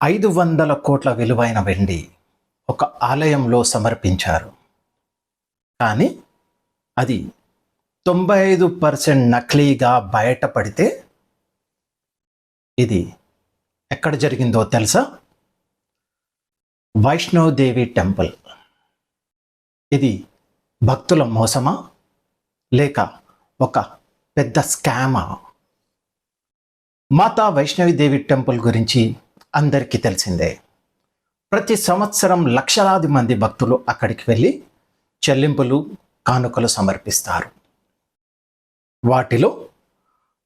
500 కోట్ల విలువైన వెండి ఒక ఆలయంలో సమర్పించారు. కానీ అది 95% నకిలీగా బయటపడితే ఇది ఎక్కడ జరిగిందో తెలుసా? వైష్ణోదేవి టెంపుల్. ఇది భక్తుల మోసమా లేక ఒక పెద్ద స్కామా? మాతా వైష్ణవిదేవి టెంపుల్ గురించి అందరికీ తెలిసిందే. ప్రతి సంవత్సరం లక్షలాది మంది భక్తులు అక్కడికి వెళ్ళి చెల్లింపులు, కానుకలు సమర్పిస్తారు. వాటిలో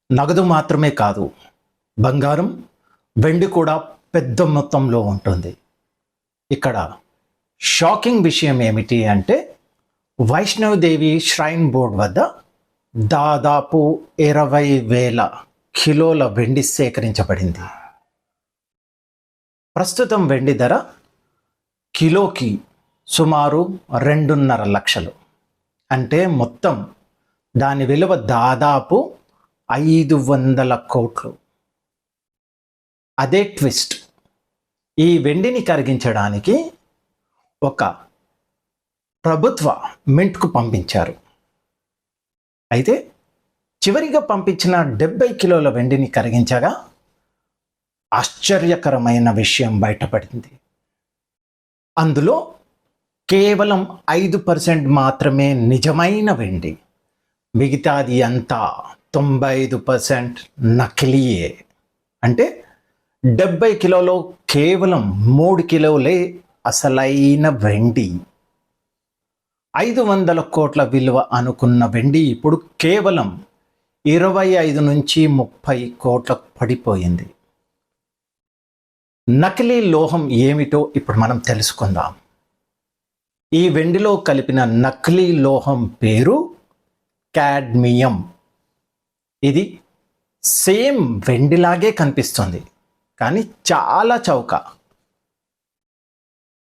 నగదు మాత్రమే కాదు, బంగారం, వెండి కూడా పెద్ద మొత్తంలో ఉంటుంది. ఇక్కడ షాకింగ్ విషయం ఏమిటి అంటే, వైష్ణవదేవి ష్రైన్ బోర్డ్ వద్ద దాదాపు 20,000 కిలోల వెండి సేకరించబడింది. ప్రస్తుతం వెండి ధర కిలోకి సుమారు 2.5 లక్షలు. అంటే మొత్తం దాని విలువ దాదాపు 500 కోట్లు. అదే ట్విస్ట్, ఈ వెండిని కరిగించడానికి ఒక ప్రభుత్వ మింట్కు పంపించారు. అయితే చివరిగా పంపించిన 70 కిలోల వెండిని కరిగించగా ఆశ్చర్యకరమైన విషయం బయటపడింది. అందులో కేవలం 5% మాత్రమే నిజమైన వెండి. మిగతాది అంతా 95% నకిలీయే. అంటే 70 కిలోలో కేవలం 3 కిలోలే అసలైన వెండి. 500 కోట్ల విలువ అనుకున్న వెండి ఇప్పుడు కేవలం 25 నుంచి 30 కోట్లకు పడిపోయింది. నకిలీ లోహం ఏమిటో ఇప్పుడు మనం తెలుసుకుందాం. ఈ వెండిలో కలిపిన నకిలీ లోహం పేరు కాడ్మియం. ఇది సేమ్ వెండిలాగే కనిపిస్తుంది, కానీ చాలా చౌక.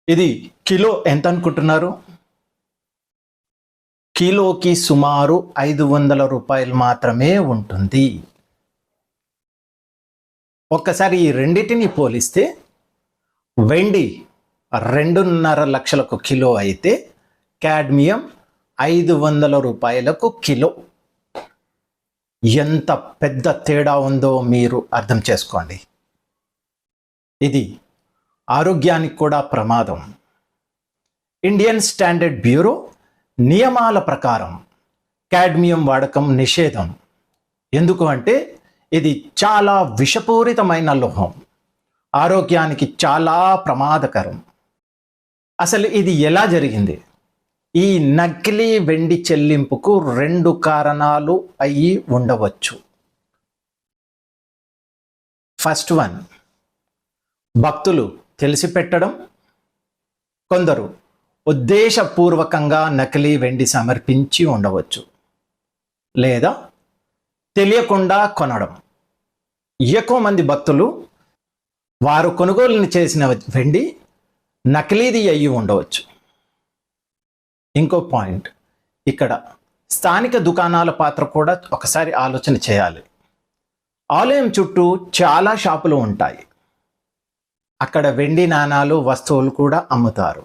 ఇది కిలో ఎంత అనుకుంటున్నారు? కిలోకి సుమారు 500 రూపాయలు మాత్రమే ఉంటుంది. ఒక్కసారి ఈ రెండింటిని పోలిస్తే వెండి 2.5 లక్షలకు కిలో అయితే కాడ్మియం 500 రూపాయలకు కిలో. ఎంత పెద్ద తేడా ఉందో మీరు అర్థం చేసుకోండి. ఇది ఆరోగ్యానికి కూడా ప్రమాదం. ఇండియన్ స్టాండర్డ్ బ్యూరో నియమాల ప్రకారం కాడ్మియం వాడకం నిషేధం. ఎందుకు అంటే ఇది చాలా విషపూరితమైన లోహం, ఆరోగ్యానికి చాలా ప్రమాదకరం. అసలు ఇది ఎలా జరిగింది? ఈ నకిలీ వెండి చెల్లింపుకు 2 కారణాలు అయి ఉండవచ్చు. ఫస్ట్ వన్, భక్తులు తెలిసి పెట్టడం. కొందరు ఉద్దేశపూర్వకంగా నకిలీ వెండి సమర్పించి ఉండవచ్చు, లేదా తెలియకుండా కొనడం. ఎక్కువ మంది భక్తులు వారు కొనుగోలు చేసిన వెండి నకిలీది అయ్యి ఉండవచ్చు. ఇంకో పాయింట్, ఇక్కడ స్థానిక దుకాణాల పాత్ర కూడా ఒకసారి ఆలోచన చేయాలి. ఆలయం చుట్టూ చాలా షాపులు ఉంటాయి. అక్కడ వెండి నాణాలు, వస్తువులు కూడా అమ్ముతారు.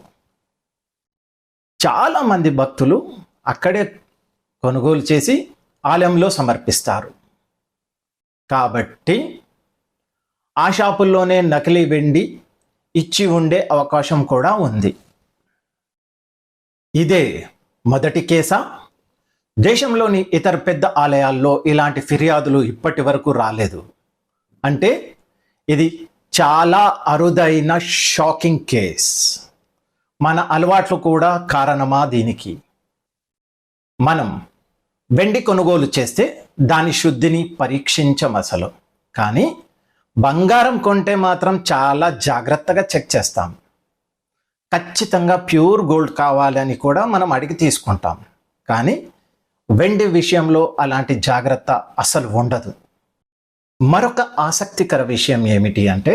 చాలామంది భక్తులు అక్కడే కొనుగోలు చేసి ఆలయంలో సమర్పిస్తారు. కాబట్టి ఆ షాపుల్లోనే నకిలీ వెండి ఇచ్చి ఉండే అవకాశం కూడా ఉంది. ఇదే మొదటి కేసా? దేశంలోని ఇతర పెద్ద ఆలయాల్లో ఇలాంటి ఫిర్యాదులు ఇప్పటి వరకు రాలేదు. అంటే ఇది చాలా అరుదైన షాకింగ్ కేస్. మన అలవాట్లు కూడా కారణమా దీనికి? మనం వెండి కొనుగోలు చేస్తే దాని శుద్ధిని పరీక్షించం అసలు. కానీ బంగారం కొంటే మాత్రం చాలా జాగ్రత్తగా చెక్ చేస్తాం. ఖచ్చితంగా ప్యూర్ గోల్డ్ కావాలని కూడా మనం అడిగి తీసుకుంటాం. కానీ వెండి విషయంలో అలాంటి జాగ్రత్త అసలు ఉండదు. మరొక ఆసక్తికర విషయం ఏమిటి అంటే,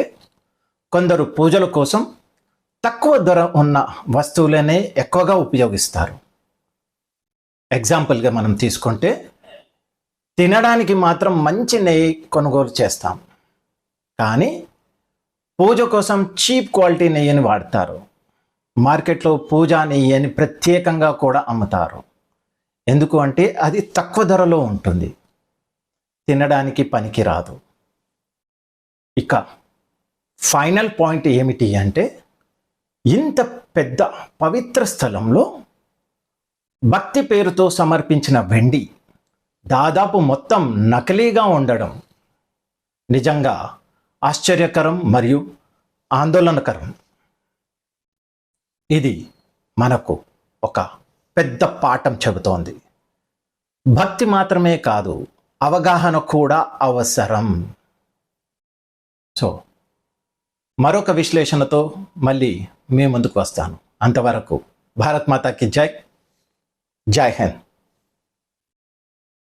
కొందరు పూజల కోసం తక్కువ ధర ఉన్న వస్తువులనే ఎక్కువగా ఉపయోగిస్తారు. ఎగ్జాంపుల్గా మనం తీసుకుంటే, తినడానికి మాత్రం మంచి నెయ్యి కొనుగోలు చేస్తాం, కానీ పూజ కోసం చీప్ క్వాలిటీ నెయ్యిని వాడతారు. మార్కెట్లో పూజా నెయ్యి అని ప్రత్యేకంగా కూడా అమ్ముతారు. ఎందుకు అంటే అది తక్కువ ధరలో ఉంటుంది, తినడానికి పనికిరాదు. ఇక ఫైనల్ పాయింట్ ఏమిటి అంటే, ఇంత పెద్ద పవిత్ర స్థలంలో భక్తి పేరుతో సమర్పించిన వెండి దాదాపు మొత్తం నకిలీగా ఉండడం నిజంగా ఆశ్చర్యకరం మరియు ఆందోళనకరం. ఇది మనకు ఒక పెద్ద పాఠం చెబుతోంది. భక్తి మాత్రమే కాదు, అవగాహన కూడా అవసరం. సో మరొక విశ్లేషణతో మళ్ళీ మీ ముందుకు వస్తాను. అంతవరకు భారత్ మాతాకి జై. జై హింద్.